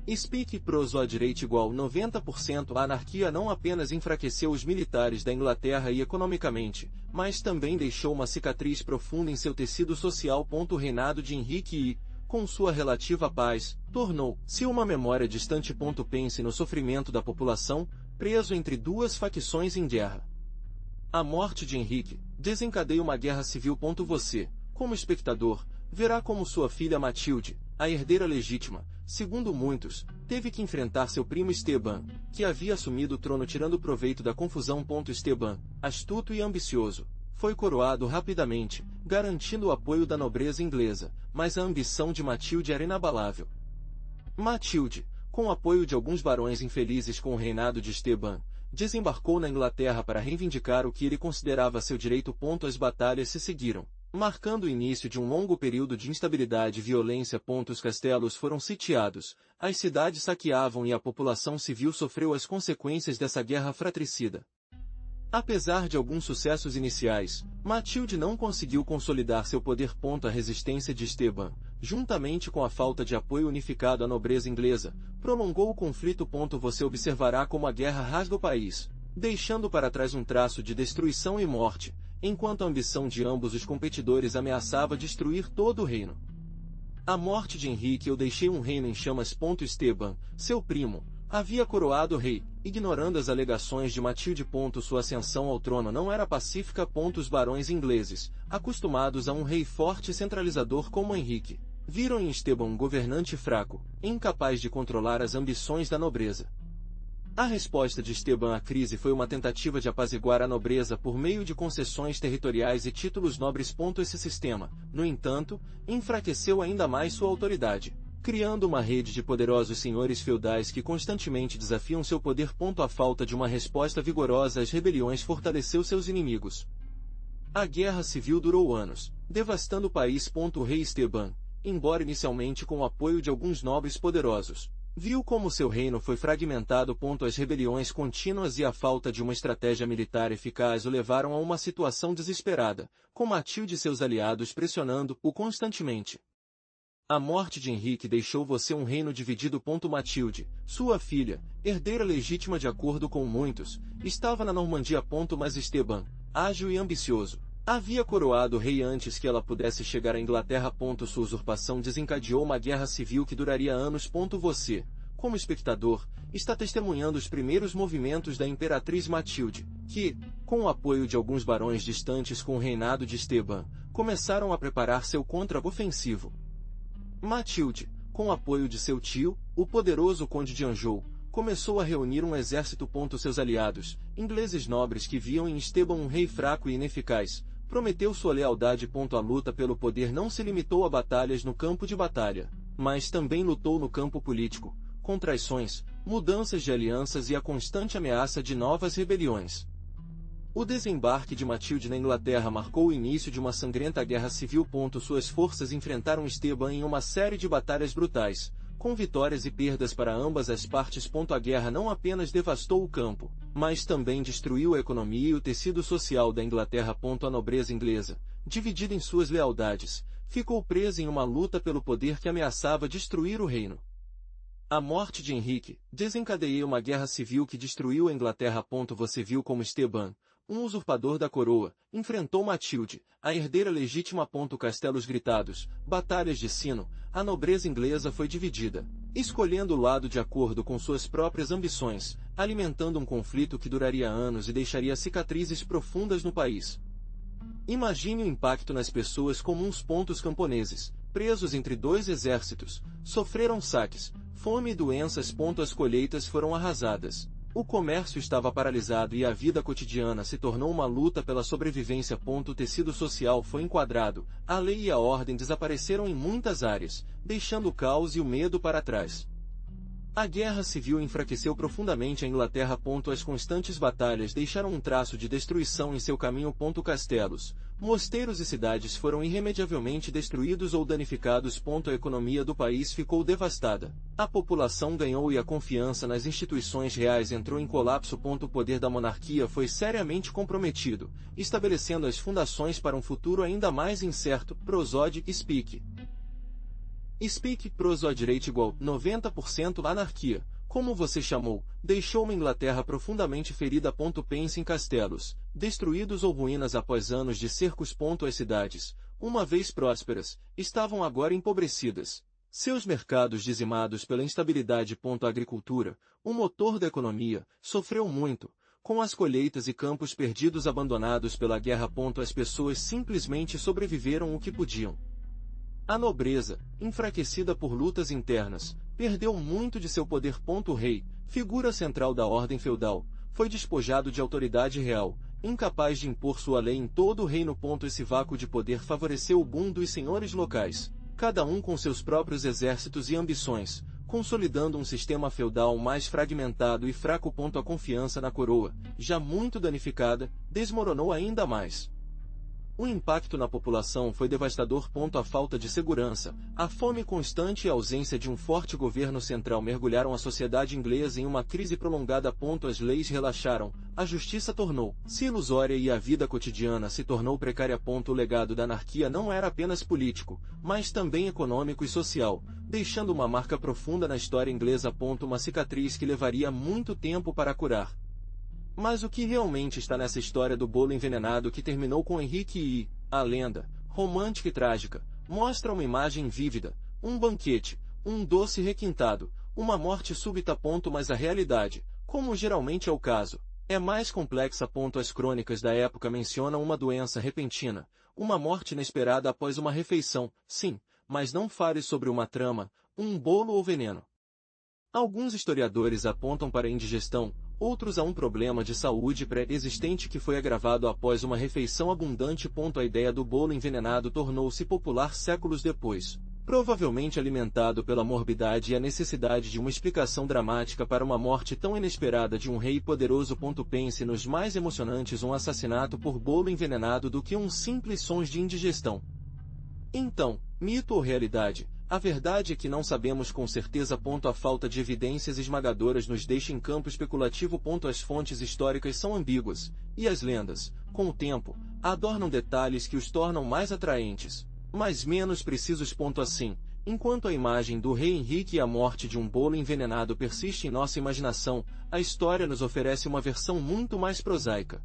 Speke prosódio rate igual 90%. A anarquia não apenas enfraqueceu os militares da Inglaterra e economicamente, mas também deixou uma cicatriz profunda em seu tecido social. O reinado de Henrique com sua relativa paz, tornou-se uma memória distante. Pense no sofrimento da população, preso entre duas facções em guerra. A morte de Henrique desencadeia uma guerra civil. Você, como espectador, verá como sua filha Matilde, a herdeira legítima, segundo muitos, teve que enfrentar seu primo Esteban, que havia assumido o trono tirando proveito da confusão. Esteban, astuto e ambicioso, foi coroado rapidamente, garantindo o apoio da nobreza inglesa, mas a ambição de Matilde era inabalável. Matilde, com o apoio de alguns barões infelizes com o reinado de Esteban, desembarcou na Inglaterra para reivindicar o que ele considerava seu direito. As batalhas se seguiram, marcando o início de um longo período de instabilidade e violência. Os castelos foram sitiados, as cidades saqueavam e a população civil sofreu as consequências dessa guerra fratricida. Apesar de alguns sucessos iniciais, Matilde não conseguiu consolidar seu poder. A resistência de Esteban, juntamente com a falta de apoio unificado à nobreza inglesa, prolongou o conflito. Você observará como a guerra rasga o país, deixando para trás um traço de destruição e morte, enquanto a ambição de ambos os competidores ameaçava destruir todo o reino. A morte de Henrique. Eu deixei um reino em chamas. Esteban, seu primo, havia coroado rei, ignorando as alegações de Matilde. Sua ascensão ao trono não era pacífica. Os barões ingleses, acostumados a um rei forte e centralizador como Henrique, viram em Esteban um governante fraco, incapaz de controlar as ambições da nobreza. A resposta de Esteban à crise foi uma tentativa de apaziguar a nobreza por meio de concessões territoriais e títulos nobres. Esse sistema, no entanto, enfraqueceu ainda mais sua autoridade, criando uma rede de poderosos senhores feudais que constantemente desafiam seu poder. A falta de uma resposta vigorosa às rebeliões fortaleceu seus inimigos. A guerra civil durou anos, devastando o país. O rei Esteban, embora inicialmente com o apoio de alguns nobres poderosos, viu como seu reino foi fragmentado. As rebeliões contínuas e a falta de uma estratégia militar eficaz o levaram a uma situação desesperada, com Matilde e seus aliados pressionando-o constantemente. A morte de Henrique deixou você um reino dividido. Matilde, sua filha, herdeira legítima de acordo com muitos, estava na Normandia. Mas Esteban, ágil e ambicioso, havia coroado rei antes que ela pudesse chegar à Inglaterra. Sua usurpação desencadeou uma guerra civil que duraria anos. Você, como espectador, está testemunhando os primeiros movimentos da imperatriz Matilde, que, com o apoio de alguns barões distantes com o reinado de Esteban, começaram a preparar seu contra-ofensivo. Matilde, com o apoio de seu tio, o poderoso conde de Anjou, começou a reunir um exército. Seus aliados, ingleses nobres que viam em Esteban um rei fraco e ineficaz, prometeu sua lealdade. A luta pelo poder não se limitou a batalhas no campo de batalha, mas também lutou no campo político, com traições, mudanças de alianças e a constante ameaça de novas rebeliões. O desembarque de Matilde na Inglaterra marcou o início de uma sangrenta guerra civil. Suas forças enfrentaram Esteban em uma série de batalhas brutais, com vitórias e perdas para ambas as partes. A guerra não apenas devastou o campo, mas também destruiu a economia e o tecido social da Inglaterra. A nobreza inglesa, dividida em suas lealdades, ficou presa em uma luta pelo poder que ameaçava destruir o reino. A morte de Henrique desencadeou uma guerra civil que destruiu a Inglaterra. Você viu como Esteban, um usurpador da coroa, enfrentou Matilde, a herdeira legítima. Castelos gritados, batalhas de sino, a nobreza inglesa foi dividida, escolhendo o lado de acordo com suas próprias ambições, alimentando um conflito que duraria anos e deixaria cicatrizes profundas no país. Imagine o impacto nas pessoas comuns. Camponeses, presos entre dois exércitos, sofreram saques, fome e doenças. As colheitas foram arrasadas. O comércio estava paralisado e a vida cotidiana se tornou uma luta pela sobrevivência. O tecido social foi enquadrado, a lei e a ordem desapareceram em muitas áreas, deixando o caos e o medo para trás. A guerra civil enfraqueceu profundamente a Inglaterra. As constantes batalhas deixaram um traço de destruição em seu caminho. Castelos, mosteiros e cidades foram irremediavelmente destruídos ou danificados. A economia do país ficou devastada. A população ganhou e a confiança nas instituições reais entrou em colapso. O poder da monarquia foi seriamente comprometido, estabelecendo as fundações para um futuro ainda mais incerto. Prosode Speak. Speak Prosodireite igual 90% anarquia, como você chamou, deixou uma Inglaterra profundamente ferida. Pense em castelos, destruídos ou ruínas após anos de cercos. As cidades, uma vez prósperas, estavam agora empobrecidas. Seus mercados dizimados pela instabilidade. A agricultura, o motor da economia, sofreu muito, com as colheitas e campos perdidos abandonados pela guerra. As pessoas simplesmente sobreviveram o que podiam. A nobreza, enfraquecida por lutas internas, perdeu muito de seu poder. O rei, figura central da ordem feudal, foi despojado de autoridade real, incapaz de impor sua lei em todo o reino. Esse vácuo de poder favoreceu o boom dos senhores locais, cada um com seus próprios exércitos e ambições, consolidando um sistema feudal mais fragmentado e fraco. A confiança na coroa, já muito danificada, desmoronou ainda mais. O impacto na população foi devastador. A falta de segurança, a fome constante e a ausência de um forte governo central mergulharam a sociedade inglesa em uma crise prolongada. As leis relaxaram, a justiça tornou-se ilusória e a vida cotidiana se tornou precária. O legado da anarquia não era apenas político, mas também econômico e social, deixando uma marca profunda na história inglesa. Uma cicatriz que levaria muito tempo para curar. Mas o que realmente está nessa história do bolo envenenado que terminou com Henrique e a lenda, romântica e trágica, mostra uma imagem vívida, um banquete, um doce requintado, uma morte súbita. Mas a realidade, como geralmente é o caso, é mais complexa. As crônicas da época mencionam uma doença repentina, uma morte inesperada após uma refeição, sim, mas não fale sobre uma trama, um bolo ou veneno. Alguns historiadores apontam para a indigestão, outros a um problema de saúde pré-existente que foi agravado após uma refeição abundante. A ideia do bolo envenenado tornou-se popular séculos depois, provavelmente alimentado pela morbidade e a necessidade de uma explicação dramática para uma morte tão inesperada de um rei poderoso. Pense nos mais emocionantes um assassinato por bolo envenenado do que um simples sons de indigestão. Então, mito ou realidade? A verdade é que não sabemos com certeza. A falta de evidências esmagadoras nos deixa em campo especulativo. As fontes históricas são ambíguas, e as lendas, com o tempo, adornam detalhes que os tornam mais atraentes, mas menos precisos. Assim, enquanto a imagem do rei Henrique e a morte de um bolo envenenado persiste em nossa imaginação, a história nos oferece uma versão muito mais prosaica.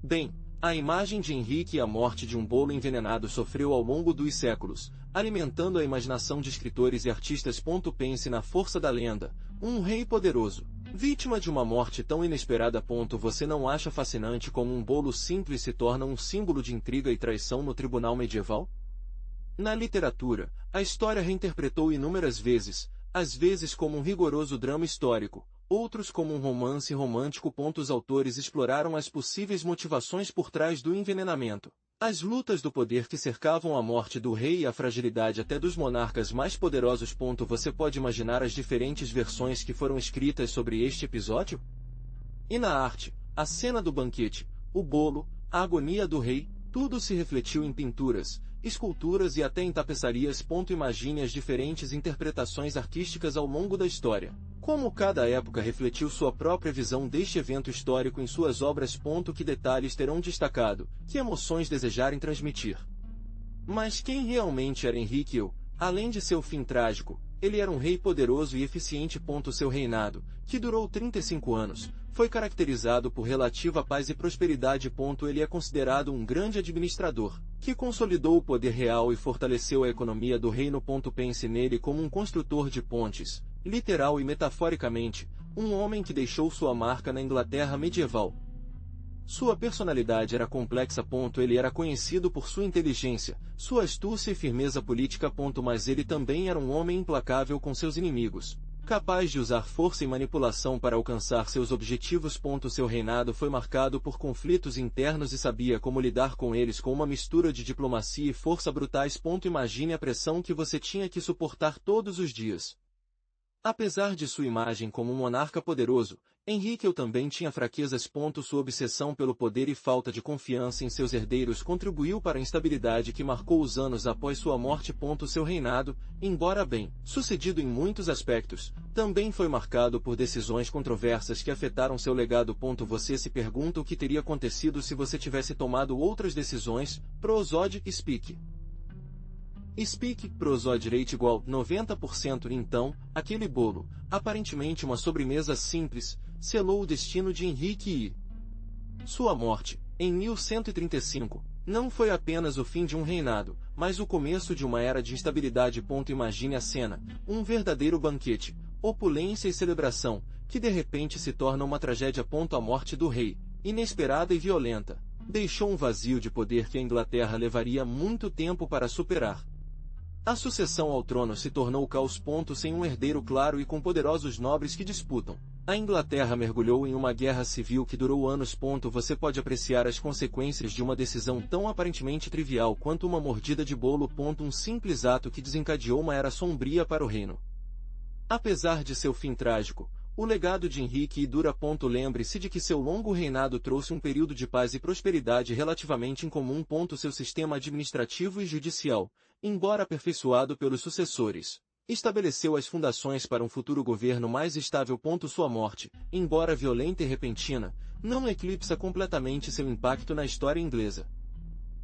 Bem, a imagem de Henrique e a morte de um bolo envenenado sofreu ao longo dos séculos, alimentando a imaginação de escritores e artistas. Pense na força da lenda, um rei poderoso, vítima de uma morte tão inesperada. Você não acha fascinante como um bolo simples se torna um símbolo de intriga e traição no tribunal medieval? Na literatura, a história reinterpretou inúmeras vezes, às vezes como um rigoroso drama histórico, outros como um romance romântico. Os autores exploraram as possíveis motivações por trás do envenenamento, as lutas do poder que cercavam a morte do rei e a fragilidade até dos monarcas mais poderosos. Você pode imaginar as diferentes versões que foram escritas sobre este episódio? E na arte, a cena do banquete, o bolo, a agonia do rei, tudo se refletiu em pinturas, esculturas e até em tapeçarias. Imagine as diferentes interpretações artísticas ao longo da história. Como cada época refletiu sua própria visão deste evento histórico em suas obras. Que detalhes terão destacado, que emoções desejarem transmitir. Mas quem realmente era Henrique? Além de seu fim trágico, ele era um rei poderoso e eficiente. Seu reinado, que durou 35 anos, foi caracterizado por relativa paz e prosperidade. Ele é considerado um grande administrador, que consolidou o poder real e fortaleceu a economia do reino. Pense nele como um construtor de pontes, literal e metaforicamente, um homem que deixou sua marca na Inglaterra medieval. Sua personalidade era complexa. Ele era conhecido por sua inteligência, sua astúcia e firmeza política. Mas ele também era um homem implacável com seus inimigos, capaz de usar força e manipulação para alcançar seus objetivos. Seu reinado foi marcado por conflitos internos e sabia como lidar com eles com uma mistura de diplomacia e força brutais. Imagine a pressão que você tinha que suportar todos os dias. Apesar de sua imagem como um monarca poderoso, Henrique também tinha fraquezas. Sua obsessão pelo poder e falta de confiança em seus herdeiros contribuiu para a instabilidade que marcou os anos após sua morte. Seu reinado, embora bem sucedido em muitos aspectos, também foi marcado por decisões controversas que afetaram seu legado. Você se pergunta o que teria acontecido se você tivesse tomado outras decisões. Prosode Speak. Speak, prosode rate igual 90%. Então, aquele bolo, aparentemente uma sobremesa simples, selou o destino de Henrique e sua morte, em 1135, Não foi apenas o fim de um reinado, mas o começo de uma era de instabilidade. Imagine a cena, um verdadeiro banquete, opulência e celebração, que de repente se torna uma tragédia. A morte do rei, inesperada e violenta, deixou um vazio de poder que a Inglaterra levaria muito tempo para superar. A sucessão ao trono se tornou caos. Sem um herdeiro claro e com poderosos nobres que disputam, a Inglaterra mergulhou em uma guerra civil que durou anos. Você pode apreciar as consequências de uma decisão tão aparentemente trivial quanto uma mordida de bolo. Um simples ato que desencadeou uma era sombria para o reino. Apesar de seu fim trágico, o legado de Henrique dura. Lembre-se de que seu longo reinado trouxe um período de paz e prosperidade relativamente incomum. Seu sistema administrativo e judicial, embora aperfeiçoado pelos sucessores, estabeleceu as fundações para um futuro governo mais estável. Sua morte, embora violenta e repentina, não eclipsa completamente seu impacto na história inglesa.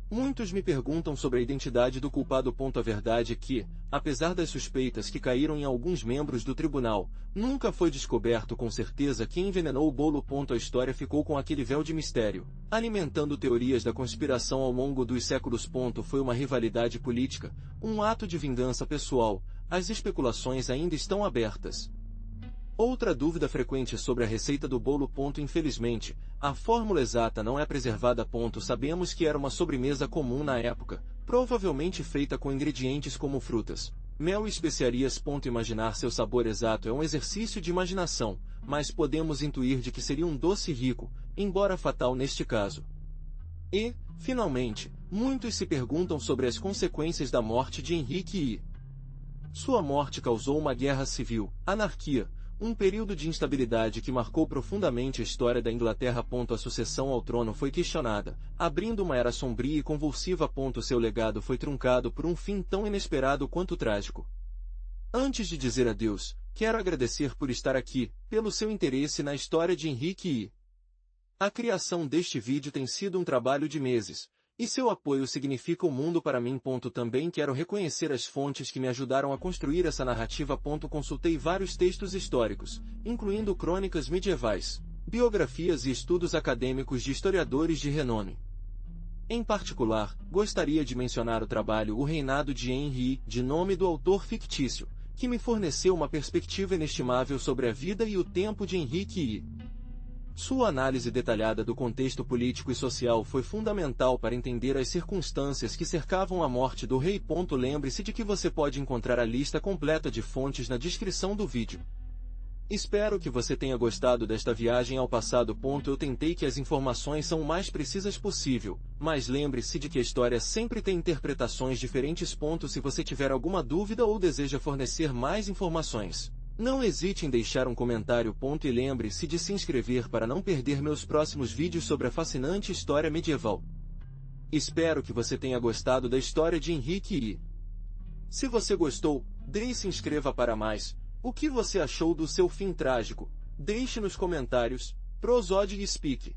Muitos me perguntam sobre a identidade do culpado. A verdade é que, apesar das suspeitas que caíram em alguns membros do tribunal, nunca foi descoberto com certeza quem envenenou o bolo. A história ficou com aquele véu de mistério, alimentando teorias da conspiração ao longo dos séculos. Foi uma rivalidade política, um ato de vingança pessoal, as especulações ainda estão abertas. Outra dúvida frequente sobre a receita do bolo. Infelizmente, a fórmula exata não é preservada. Sabemos que era uma sobremesa comum na época, provavelmente feita com ingredientes como frutas, mel e especiarias. Imaginar seu sabor exato é um exercício de imaginação, mas podemos intuir de que seria um doce rico, embora fatal neste caso. E, finalmente, muitos se perguntam sobre as consequências da morte de Henrique I. Sua morte causou uma guerra civil, anarquia, um período de instabilidade que marcou profundamente a história da Inglaterra. A sucessão ao trono foi questionada, abrindo uma era sombria e convulsiva. Seu legado foi truncado por um fim tão inesperado quanto trágico. Antes de dizer adeus, quero agradecer por estar aqui, pelo seu interesse na história de Henrique I. A criação deste vídeo tem sido um trabalho de meses, e seu apoio significa o mundo para mim. Também quero reconhecer as fontes que me ajudaram a construir essa narrativa. Consultei vários textos históricos, incluindo crônicas medievais, biografias e estudos acadêmicos de historiadores de renome. Em particular, gostaria de mencionar o trabalho O Reinado de Henry, de nome do autor fictício, que me forneceu uma perspectiva inestimável sobre a vida e o tempo de Henrique I. Sua análise detalhada do contexto político e social foi fundamental para entender as circunstâncias que cercavam a morte do rei. Lembre-se de que você pode encontrar a lista completa de fontes na descrição do vídeo. Espero que você tenha gostado desta viagem ao passado. Eu tentei que as informações são o mais precisas possível, mas lembre-se de que a história sempre tem interpretações diferentes. Se você tiver alguma dúvida ou deseja fornecer mais informações, não hesite em deixar um comentário. E lembre-se de se inscrever para não perder meus próximos vídeos sobre a fascinante história medieval. Espero que você tenha gostado da história de Henrique I. Se você gostou, se inscreva para mais. O que você achou do seu fim trágico? Deixe nos comentários. Prosody Speak.